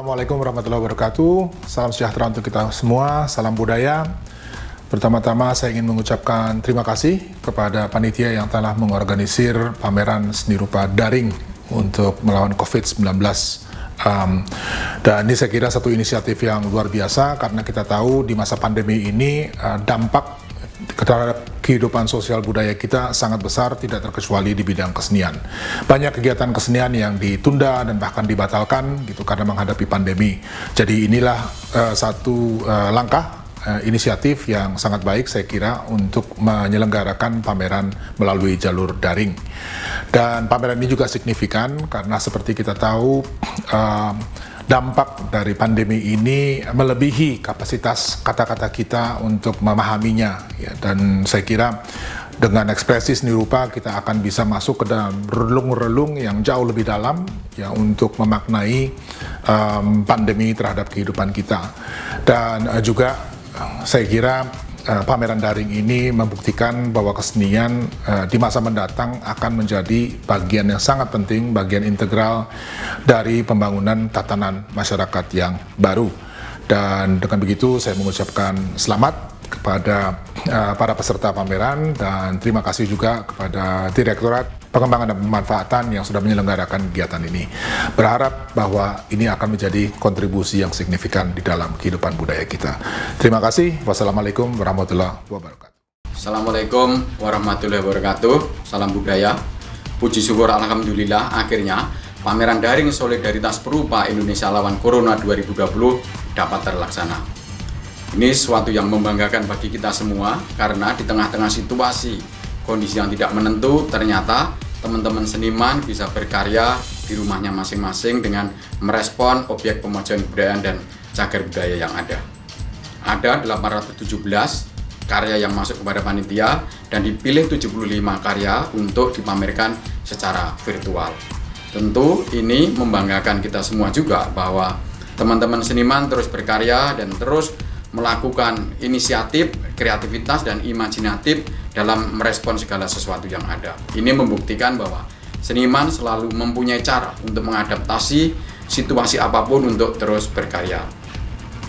Assalamualaikum warahmatullahi wabarakatuh. Salam sejahtera untuk kita semua, salam budaya. Pertama-tama saya ingin mengucapkan terima kasih kepada panitia yang telah mengorganisir pameran seni rupa daring untuk melawan COVID-19. Dan ini saya kira satu inisiatif yang luar biasa karena kita tahu di masa pandemi ini dampak terhadap kehidupan sosial budaya kita sangat besar, tidak terkecuali di bidang kesenian. Banyak kegiatan kesenian yang ditunda dan bahkan dibatalkan gitu karena menghadapi pandemi. Jadi inilah satu langkah inisiatif yang sangat baik saya kira untuk menyelenggarakan pameran melalui jalur daring. Dan pameran ini juga signifikan karena seperti kita tahu dampak dari pandemi ini melebihi kapasitas kata-kata kita untuk memahaminya ya. Dan saya kira dengan ekspresi seni rupa kita akan bisa masuk ke dalam relung-relung yang jauh lebih dalam ya untuk memaknai pandemi terhadap kehidupan kita. Dan juga saya kira pameran daring ini membuktikan bahwa kesenian di masa mendatang akan menjadi bagian yang sangat penting, bagian integral dari pembangunan tatanan masyarakat yang baru. Dan dengan begitu saya mengucapkan selamat kepada para peserta pameran dan terima kasih juga kepada Direktorat Pengembangan dan Pemanfaatan yang sudah menyelenggarakan kegiatan ini. Berharap bahwa ini akan menjadi kontribusi yang signifikan di dalam kehidupan budaya kita. Terima kasih. Wassalamualaikum warahmatullahi wabarakatuh. Assalamualaikum warahmatullahi wabarakatuh. Salam budaya. Puji syukur alhamdulillah akhirnya pameran daring solidaritas perupa Indonesia lawan Corona 2020 dapat terlaksana. Ini sesuatu yang membanggakan bagi kita semua karena di tengah-tengah situasi kondisi yang tidak menentu, ternyata teman-teman seniman bisa berkarya di rumahnya masing-masing dengan merespon objek pemajuan kebudayaan dan cagar budaya yang ada. Ada 817 karya yang masuk kepada panitia dan dipilih 75 karya untuk dipamerkan secara virtual. Tentu ini membanggakan kita semua juga bahwa teman-teman seniman terus berkarya dan terus melakukan inisiatif, kreativitas, dan imajinatif dalam merespon segala sesuatu yang ada. Ini membuktikan bahwa seniman selalu mempunyai cara untuk mengadaptasi situasi apapun untuk terus berkarya.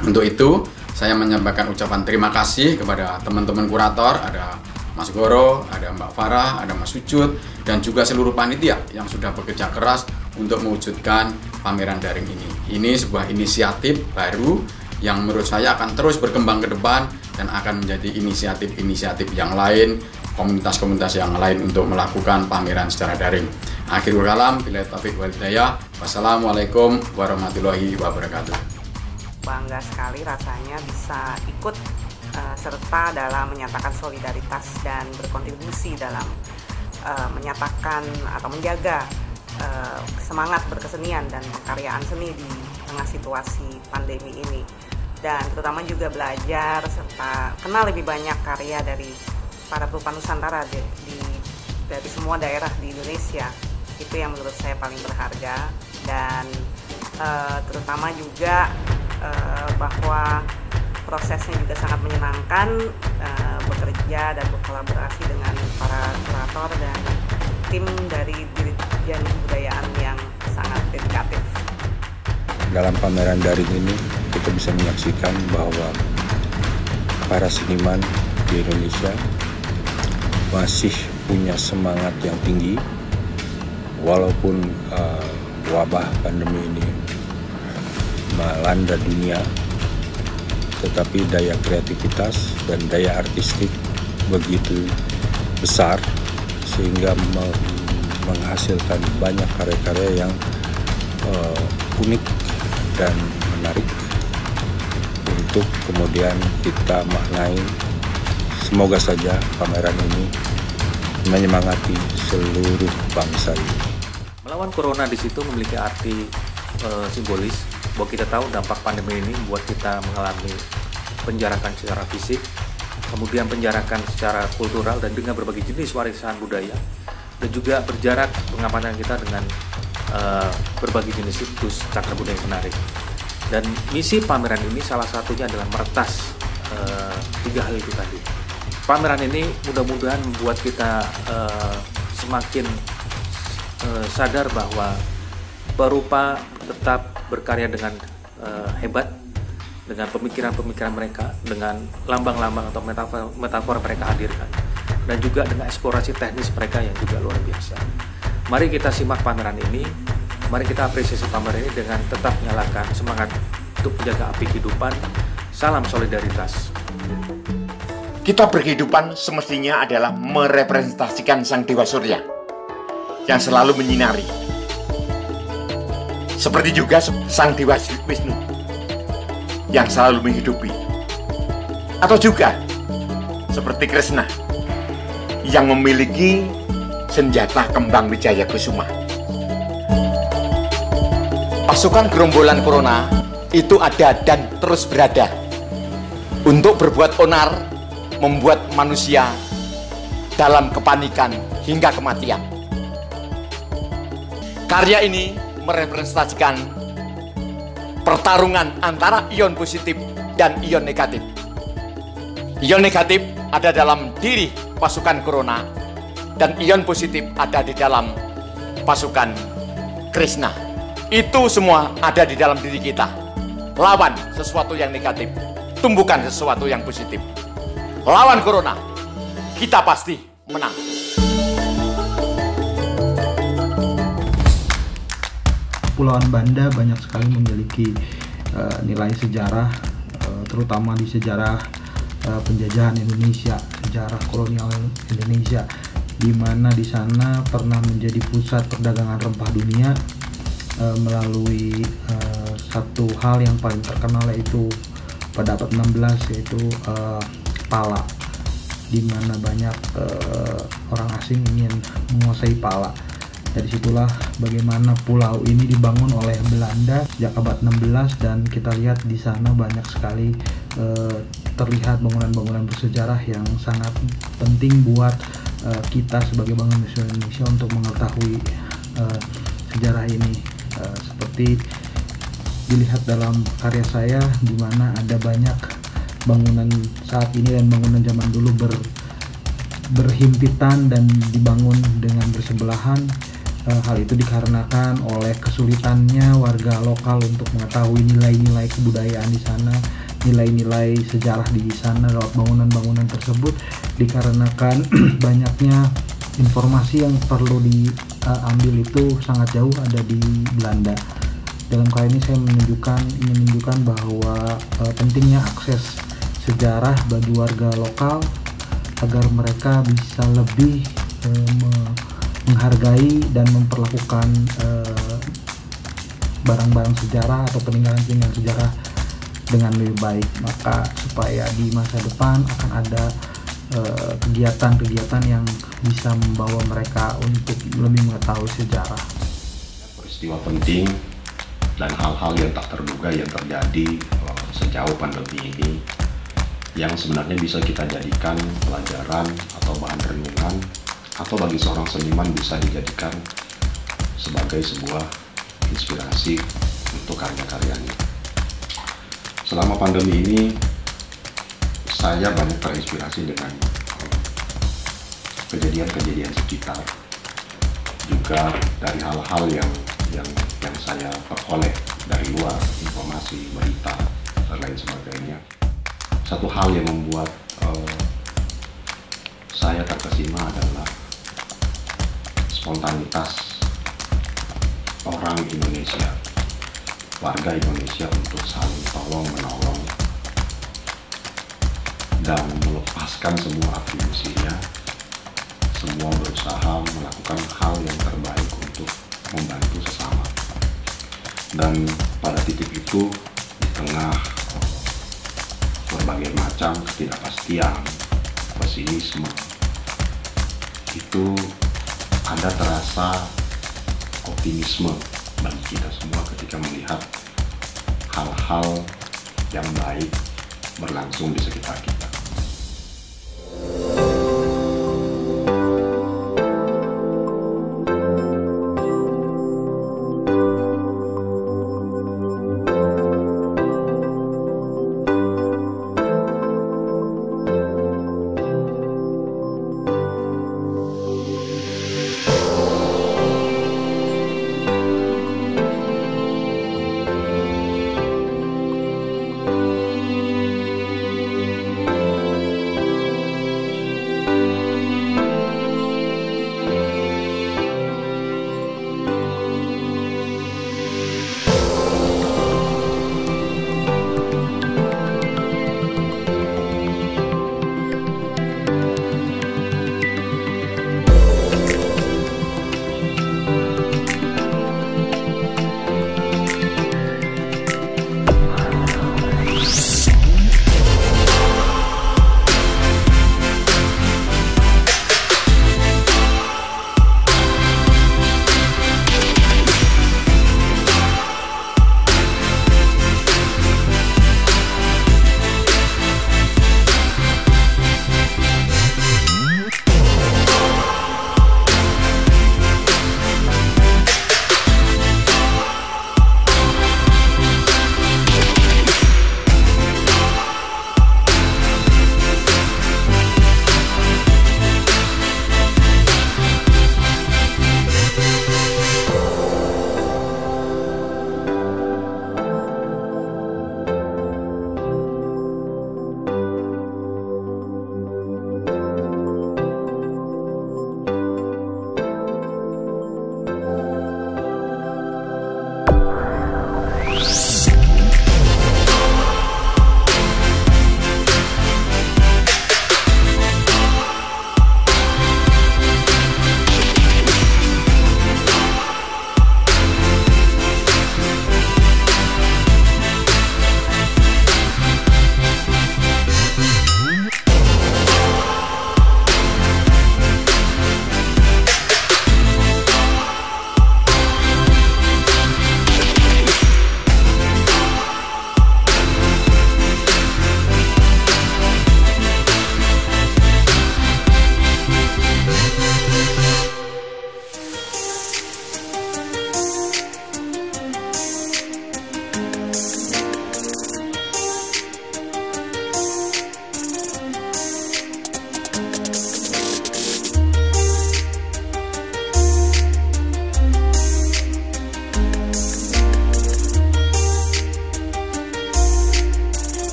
Untuk itu, saya menyampaikan ucapan terima kasih kepada teman-teman kurator, ada Mas Goro, ada Mbak Farah, ada Mas Sujud, dan juga seluruh panitia yang sudah bekerja keras untuk mewujudkan pameran daring ini. Ini sebuah inisiatif baru yang menurut saya akan terus berkembang ke depan dan akan menjadi inisiatif-inisiatif yang lain, komunitas-komunitas yang lain untuk melakukan pameran secara daring. Akhirul kalam, billahi taufiq wal hidayah. Wassalamualaikum warahmatullahi wabarakatuh. Bangga sekali rasanya bisa ikut serta dalam menyatakan solidaritas dan berkontribusi dalam menyatakan atau menjaga semangat berkesenian dan karyaan seni di tengah situasi pandemi ini. Dan terutama juga belajar serta kenal lebih banyak karya dari para perupa Nusantara dari semua daerah di Indonesia. Itu yang menurut saya paling berharga dan terutama juga bahwa prosesnya juga sangat menyenangkan, bekerja dan berkolaborasi dengan para kurator dan tim dari Dirjen Kebudayaan yang sangat dedikatif. Dalam pameran daring ini kita bisa menyaksikan bahwa para seniman di Indonesia masih punya semangat yang tinggi walaupun wabah pandemi ini melanda dunia, tetapi daya kreativitas dan daya artistik begitu besar sehingga menghasilkan banyak karya-karya yang unik dan menarik untuk kemudian kita maknai. Semoga saja pameran ini menyemangati seluruh bangsa ini. Melawan Corona di situ memiliki arti simbolis bahwa kita tahu dampak pandemi ini membuat kita mengalami penjarakan secara fisik, kemudian penjarakan secara kultural dan dengan berbagai jenis warisan budaya, dan juga berjarak pengamatan kita dengan berbagai jenis situs cagar budaya yang menarik. Dan misi pameran ini salah satunya adalah meretas 3 hal itu tadi. Pameran ini mudah-mudahan membuat kita semakin sadar bahwa perupa tetap berkarya dengan hebat dengan pemikiran-pemikiran mereka, dengan lambang-lambang atau metafora mereka hadirkan, dan juga dengan eksplorasi teknis mereka yang juga luar biasa. Mari kita simak pameran ini, mari kita apresiasi pameran ini dengan tetap menyalakan semangat untuk menjaga api kehidupan. Salam solidaritas. Kita berkehidupan semestinya adalah merepresentasikan Sang Dewa Surya yang selalu menyinari. Seperti juga Sang Dewa Wisnu yang selalu menghidupi. Atau juga seperti Krishna yang memiliki senjata kembang Wijaya Kusuma. Pasukan gerombolan Corona itu ada dan terus berada untuk berbuat onar, membuat manusia dalam kepanikan hingga kematian. Karya ini merepresentasikan pertarungan antara ion positif dan ion negatif. Ion negatif ada dalam diri pasukan Corona dan ion positif ada di dalam pasukan Krishna. Itu semua ada di dalam diri kita. Lawan sesuatu yang negatif, tumbuhkan sesuatu yang positif. Lawan Corona, kita pasti menang. Kepulauan Banda banyak sekali memiliki nilai sejarah, terutama di sejarah penjajahan Indonesia, sejarah kolonial Indonesia, di mana di sana pernah menjadi pusat perdagangan rempah dunia melalui satu hal yang paling terkenal, yaitu pada abad 16, yaitu pala, di mana banyak orang asing ingin menguasai pala. Dari situlah bagaimana pulau ini dibangun oleh Belanda sejak abad 16, dan kita lihat di sana banyak sekali terlihat bangunan-bangunan bersejarah yang sangat penting buat kita sebagai Bank Indonesia untuk mengetahui sejarah ini. Seperti dilihat dalam karya saya, di mana ada banyak bangunan saat ini dan bangunan zaman dulu berhimpitan dan dibangun dengan bersebelahan. Hal itu dikarenakan oleh kesulitannya warga lokal untuk mengetahui nilai-nilai kebudayaan di sana, nilai-nilai sejarah di sana lewat bangunan-bangunan tersebut, dikarenakan banyaknya informasi yang perlu diambil itu sangat jauh ada di Belanda. Dalam kali ini saya ingin menunjukkan bahwa pentingnya akses sejarah bagi warga lokal agar mereka bisa lebih menghargai dan memperlakukan barang-barang sejarah atau peninggalan-peninggalan sejarah dengan lebih baik. Maka supaya di masa depan akan ada kegiatan-kegiatan yang bisa membawa mereka untuk lebih mengetahui sejarah. Peristiwa penting dan hal-hal yang tak terduga yang terjadi sejauh pandemi ini, yang sebenarnya bisa kita jadikan pelajaran atau bahan renungan, atau bagi seorang seniman bisa dijadikan sebagai sebuah inspirasi untuk karya-karyanya. Selama pandemi ini, saya banyak terinspirasi dengan kejadian-kejadian sekitar, juga dari hal-hal yang saya peroleh dari luar, informasi, berita, dan lain sebagainya. Satu hal yang membuat saya terkesima adalah spontanitas orang Indonesia, warga Indonesia untuk saling tolong-menolong dan melepaskan semua atribusinya, semua berusaha melakukan hal yang terbaik untuk membantu sesama. Dan pada titik itu, di tengah berbagai macam ketidakpastian, pesimisme, itu ada terasa optimisme bagi kita semua ketika melihat hal-hal yang baik berlangsung di sekitar kita.